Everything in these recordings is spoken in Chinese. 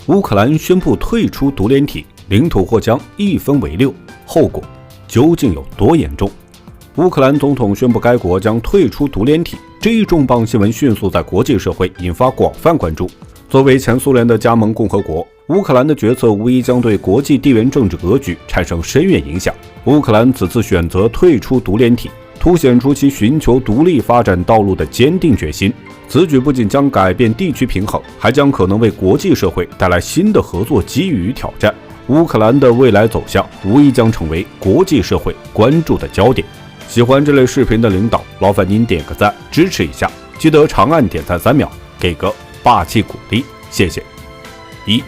乌克兰宣布退出独联体，领土或将一分为六，后果究竟有多严重？乌克兰总统宣布该国将退出独联体，这一重磅新闻迅速在国际社会引发广泛关注。作为前苏联的加盟共和国，乌克兰的决策无疑将对国际地缘政治格局产生深远影响。乌克兰此次选择退出独联体，凸显出其寻求独立发展道路的坚定决心。此举不仅将改变地区平衡，还将可能为国际社会带来新的合作机遇与挑战。乌克兰的未来走向无疑将成为国际社会关注的焦点。喜欢这类视频的领导，劳烦您点个赞支持一下，记得长按点赞3秒，给个霸气鼓励，谢谢。1.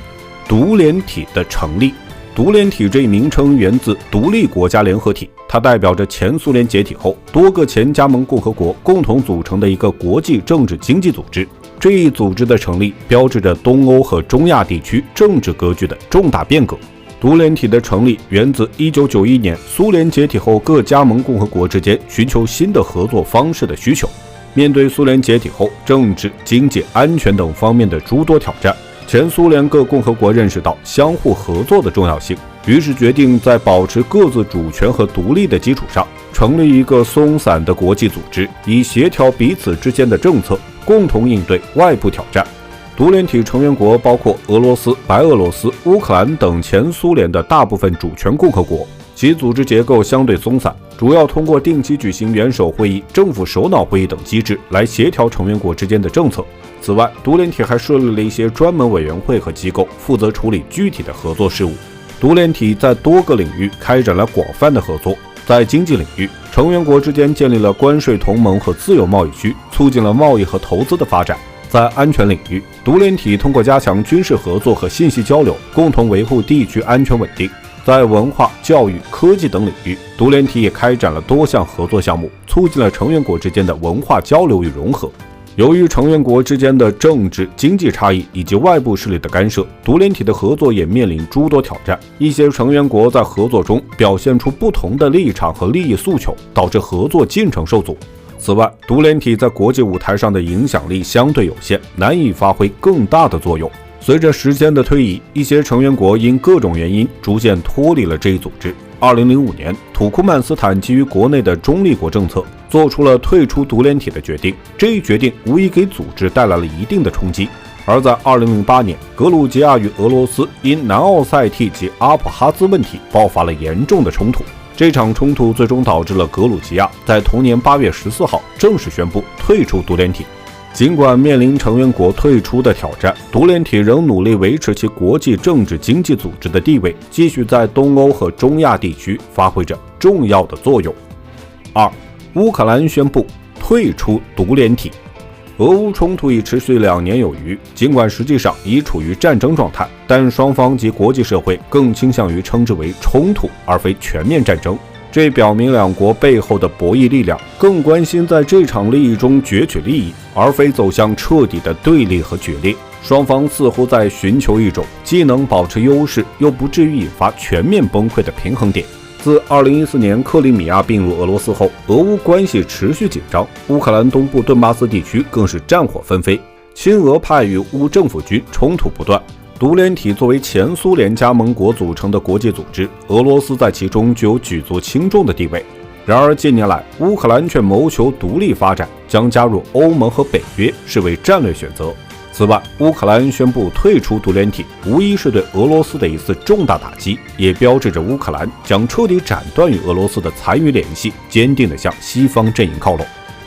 独联体的成立。独联体这一名称源自独立国家联合体，它代表着前苏联解体后多个前加盟共和国共同组成的一个国际政治经济组织。这一组织的成立标志着东欧和中亚地区政治格局的重大变革。独联体的成立源自1991年苏联解体后各加盟共和国之间寻求新的合作方式的需求。面对苏联解体后政治、经济、安全等方面的诸多挑战，前苏联各共和国认识到相互合作的重要性，于是决定在保持各自主权和独立的基础上，成立一个松散的国际组织，以协调彼此之间的政策，共同应对外部挑战。独联体成员国包括俄罗斯、白俄罗斯、乌克兰等前苏联的大部分主权共和国，其组织结构相对松散，主要通过定期举行元首会议、政府首脑会议等机制来协调成员国之间的政策。此外，独联体还设立了一些专门委员会和机构，负责处理具体的合作事务。独联体在多个领域开展了广泛的合作。在经济领域，成员国之间建立了关税同盟和自由贸易区，促进了贸易和投资的发展。在安全领域，独联体通过加强军事合作和信息交流，共同维护地区安全稳定。在文化、教育、科技等领域，独联体也开展了多项合作项目，促进了成员国之间的文化交流与融合。由于成员国之间的政治、经济差异以及外部势力的干涉，独联体的合作也面临诸多挑战。一些成员国在合作中表现出不同的立场和利益诉求，导致合作进程受阻。此外，独联体在国际舞台上的影响力相对有限，难以发挥更大的作用。随着时间的推移，一些成员国因各种原因逐渐脱离了这一组织。2005年，土库曼斯坦基于国内的中立国政策，做出了退出独联体的决定。这一决定无疑给组织带来了一定的冲击。而在2008年，格鲁吉亚与俄罗斯因南奥塞梯及阿普哈兹问题爆发了严重的冲突。这场冲突最终导致了格鲁吉亚在同年8月14号正式宣布退出独联体。尽管面临成员国退出的挑战，独联体仍努力维持其国际政治经济组织的地位，继续在东欧和中亚地区发挥着重要的作用。2. 乌克兰宣布退出独联体。俄乌冲突已持续2年有余，尽管实际上已处于战争状态，但双方及国际社会更倾向于称之为冲突，而非全面战争。这表明两国背后的博弈力量更关心在这场利益中攫取利益，而非走向彻底的对立和决裂。双方似乎在寻求一种既能保持优势，又不至于引发全面崩溃的平衡点。自2014年克里米亚并入俄罗斯后，俄乌关系持续紧张，乌克兰东部顿巴斯地区更是战火纷飞，亲俄派与乌政府军冲突不断。独联体作为前苏联加盟国组成的国际组织，俄罗斯在其中具有举足轻重的地位。然而近年来，乌克兰却谋求独立发展，将加入欧盟和北约视为战略选择。此外，乌克兰宣布退出独联体，无疑是对俄罗斯的一次重大打击，也标志着乌克兰将彻底斩断与俄罗斯的残余联系，坚定地向西方阵营靠拢。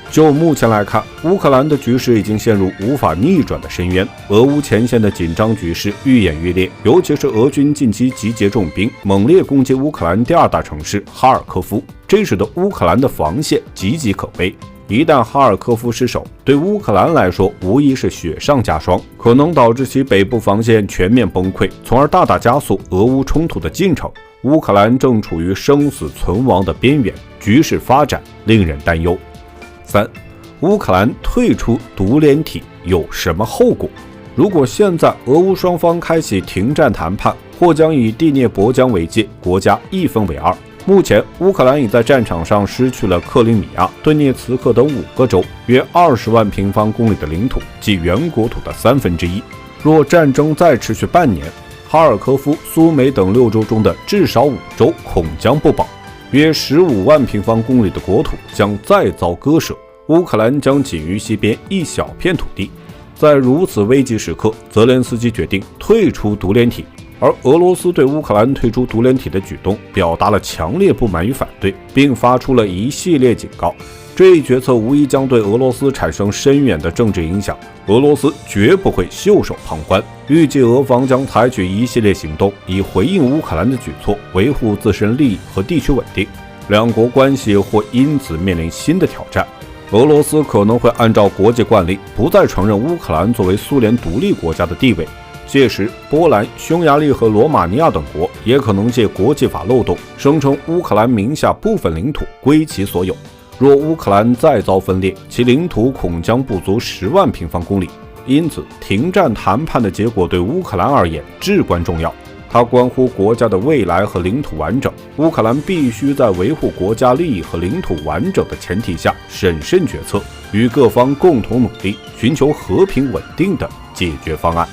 就目前来看，乌克兰的局势已经陷入无法逆转的深渊，俄乌前线的紧张局势愈演愈烈，尤其是俄军近期集结重兵，猛烈攻击乌克兰第2大城市哈尔科夫，这使得乌克兰的防线岌岌可危。一旦哈尔科夫失守，对乌克兰来说无疑是雪上加霜，可能导致其北部防线全面崩溃，从而大大加速俄乌冲突的进程。乌克兰正处于生死存亡的边缘，局势发展令人担忧。3. 乌克兰退出独联体有什么后果？如果现在俄乌双方开启停战谈判，或将以第聂伯江为界，国家一分为二。目前，乌克兰已在战场上失去了克里米亚、顿涅茨克等5个州，约20万平方公里的领土，即原国土的1/3。若战争再持续半年，哈尔科夫、苏梅等6州中的至少5州恐将不保，约15万平方公里的国土将再遭割舍，乌克兰将仅余西边一小片土地。在如此危急时刻，泽连斯基决定退出独联体，而俄罗斯对乌克兰退出独联体的举动表达了强烈不满与反对，并发出了一系列警告。这一决策无疑将对俄罗斯产生深远的政治影响，俄罗斯绝不会袖手旁观。预计俄方将采取一系列行动，以回应乌克兰的举措，维护自身利益和地区稳定。两国关系或因此面临新的挑战。俄罗斯可能会按照国际惯例，不再承认乌克兰作为苏联独立国家的地位。届时，波兰、匈牙利和罗马尼亚等国也可能借国际法漏洞，声称乌克兰名下部分领土归其所有。若乌克兰再遭分裂，其领土恐将不足10万平方公里。因此，停战谈判的结果对乌克兰而言至关重要，它关乎国家的未来和领土完整。乌克兰必须在维护国家利益和领土完整的前提下审慎决策，与各方共同努力，寻求和平稳定的解决方案。